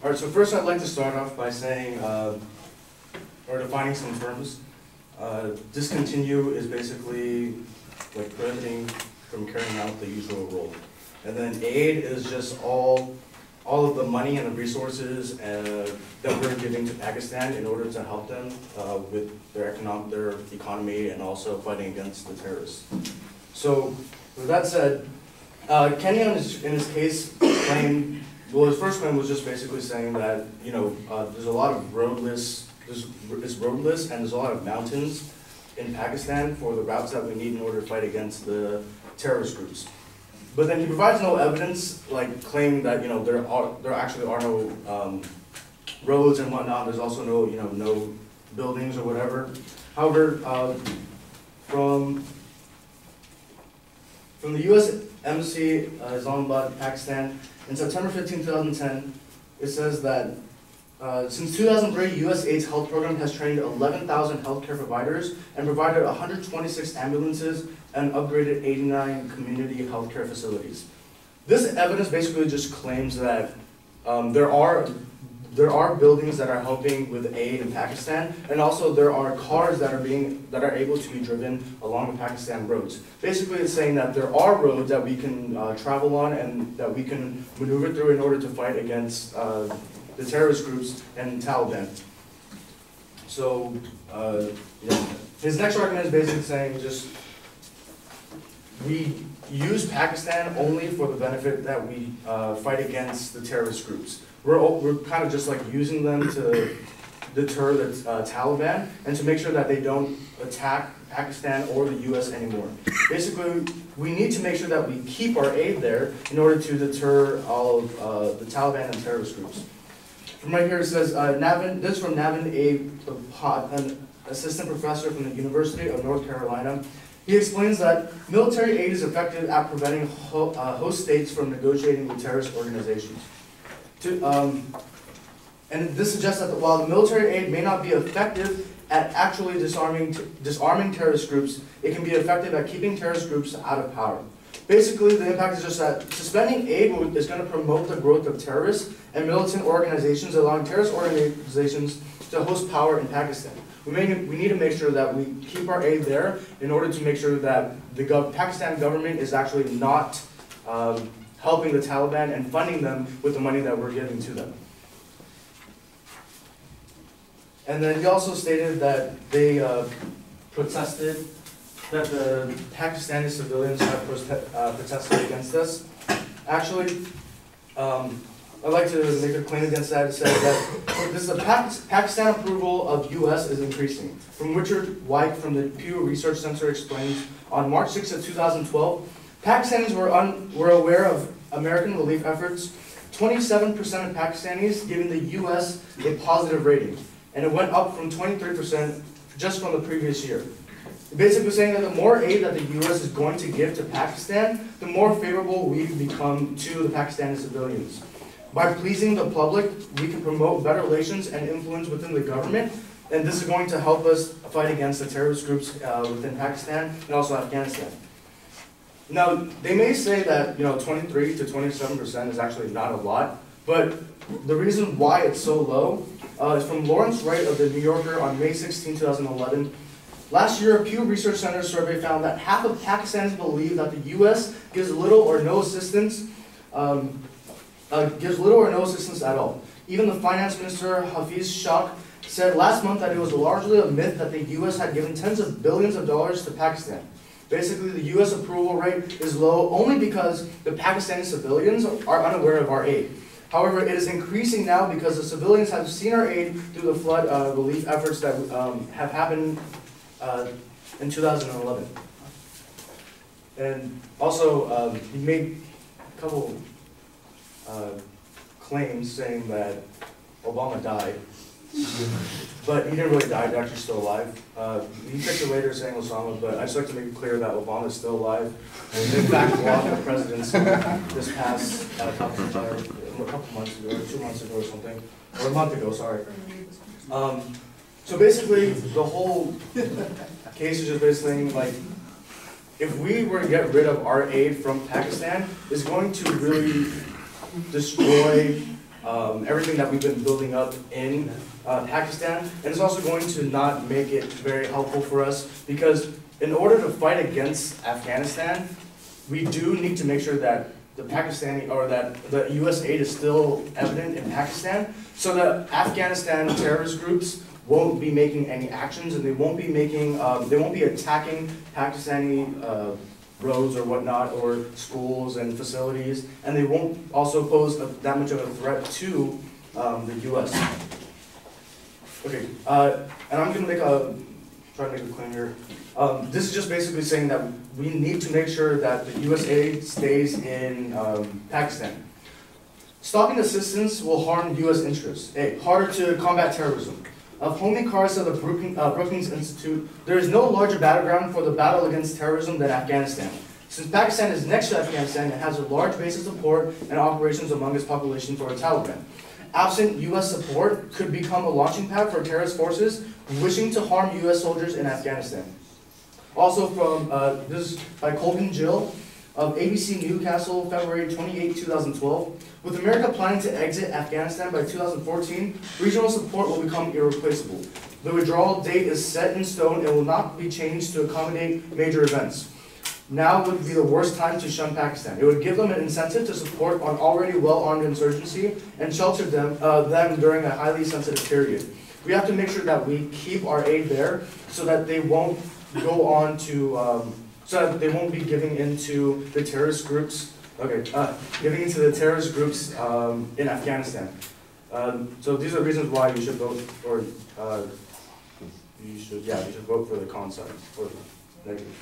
All right, so first I'd like to start off by saying, or defining some terms. Discontinue is basically like preventing from carrying out the usual role. And then aid is just all of the money and the resources that we're giving to Pakistan in order to help them with their economy and also fighting against the terrorists. So with that said, Kenny in his case claimed, well, his first claim was just basically saying that, you know, there's a lot of roadless, it's roadless and there's a lot of mountains in Pakistan for the routes that we need in order to fight against the terrorist groups. But then he provides no evidence, like claiming that, you know, there actually are no roads and whatnot. There's also no, you know, no buildings or whatever. However, from the U.S. Embassy, Islamabad, Pakistan, in September 15, 2010, it says that since 2003, USAID's health program has trained 11,000 healthcare providers and provided 126 ambulances and upgraded 89 community healthcare facilities. This evidence basically just claims that there are buildings that are helping with aid in Pakistan, and also there are cars that are able to be driven along the Pakistan roads. Basically, it's saying that there are roads that we can travel on and that we can maneuver through in order to fight against the terrorist groups and Taliban. So, yeah. His next argument is basically saying just we use Pakistan only for the benefit that we fight against the terrorist groups. We're kind of just like using them to deter the Taliban and to make sure that they don't attack Pakistan or the U.S. anymore. Basically, we need to make sure that we keep our aid there in order to deter all of the Taliban and terrorist groups. From right here it says, this is from Navin A. Pot, an assistant professor from the University of North Carolina. He explains that military aid is effective at preventing host states from negotiating with terrorist organizations. And this suggests that while the military aid may not be effective at actually disarming terrorist groups, it can be effective at keeping terrorist groups out of power. Basically, the impact is just that suspending aid is going to promote the growth of terrorists and militant organizations, allowing terrorist organizations to host power in Pakistan. We need to make sure that we keep our aid there in order to make sure that the Pakistan government is actually not helping the Taliban and funding them with the money that we're giving to them. And then he also stated that they protested, that the Pakistani civilians have protested against this. Actually, I'd like to make a claim against that. It says that this is Pakistan approval of U.S. is increasing. From Richard White from the Pew Research Center explains, on March 6 of 2012, Pakistanis were aware of American relief efforts. 27% of Pakistanis giving the U.S. a positive rating, and it went up from 23% just from the previous year. Basically saying that the more aid that the U.S. is going to give to Pakistan, the more favorable we become to the Pakistani civilians. By pleasing the public, we can promote better relations and influence within the government, and this is going to help us fight against the terrorist groups within Pakistan and also Afghanistan. Now, they may say that 23 to 27% is actually not a lot, but the reason why it's so low is from Lawrence Wright of the New Yorker on May 16, 2011. Last year, a Pew Research Center survey found that half of Pakistanis believe that the U.S. gives little or no assistance at all. Even the finance minister, Hafiz Shah, said last month that it was largely a myth that the U.S. had given tens of billions of dollars to Pakistan. Basically, the U.S. approval rate is low only because the Pakistani civilians are unaware of our aid. However, it is increasing now because the civilians have seen our aid through the flood relief efforts that have happened in 2011. And also, he made a couple claims saying that Obama died, but he didn't really die, he's actually still alive. He picked it later saying Osama, but I just like to make it clear that Obama is still alive. And in fact, won the presidency this past couple months ago, or 2 months ago or something, or a month ago, sorry. So basically, the whole case is just basically like, if we were to get rid of our aid from Pakistan, it's going to really destroy everything that we've been building up in Pakistan, and it's also going to not make it very helpful for us, because in order to fight against Afghanistan, we do need to make sure that the Pakistani, or that the U.S. aid is still evident in Pakistan, so that Afghanistan terrorist groups won't be making any actions, and they won't be making, they won't be attacking Pakistani roads or whatnot, or schools and facilities, and they won't also pose that much of a threat to the U.S. Okay, and I'm gonna try to make it clear here. This is just basically saying that we need to make sure that the U.S. aid stays in Pakistan. Stopping assistance will harm U.S. interests. A, harder to combat terrorism. Of Homi Kars of the Brookings Institute, there is no larger battleground for the battle against terrorism than Afghanistan. Since Pakistan is next to Afghanistan, it has a large base of support and operations among its population for the Taliban. Absent U.S. support could become a launching pad for terrorist forces wishing to harm U.S. soldiers in Afghanistan. Also from, this is by Colgan Jill of ABC Newcastle, February 28, 2012. With America planning to exit Afghanistan by 2014, regional support will become irreplaceable. The withdrawal date is set in stone and will not be changed to accommodate major events. Now would be the worst time to shun Pakistan. It would give them an incentive to support an already well-armed insurgency and shelter them during a highly sensitive period. We have to make sure that we keep our aid there so that they won't go on to, so that they won't be giving into the terrorist groups. Giving into the terrorist groups in Afghanistan. So these are reasons why you should vote for. You should vote for the con side or negative.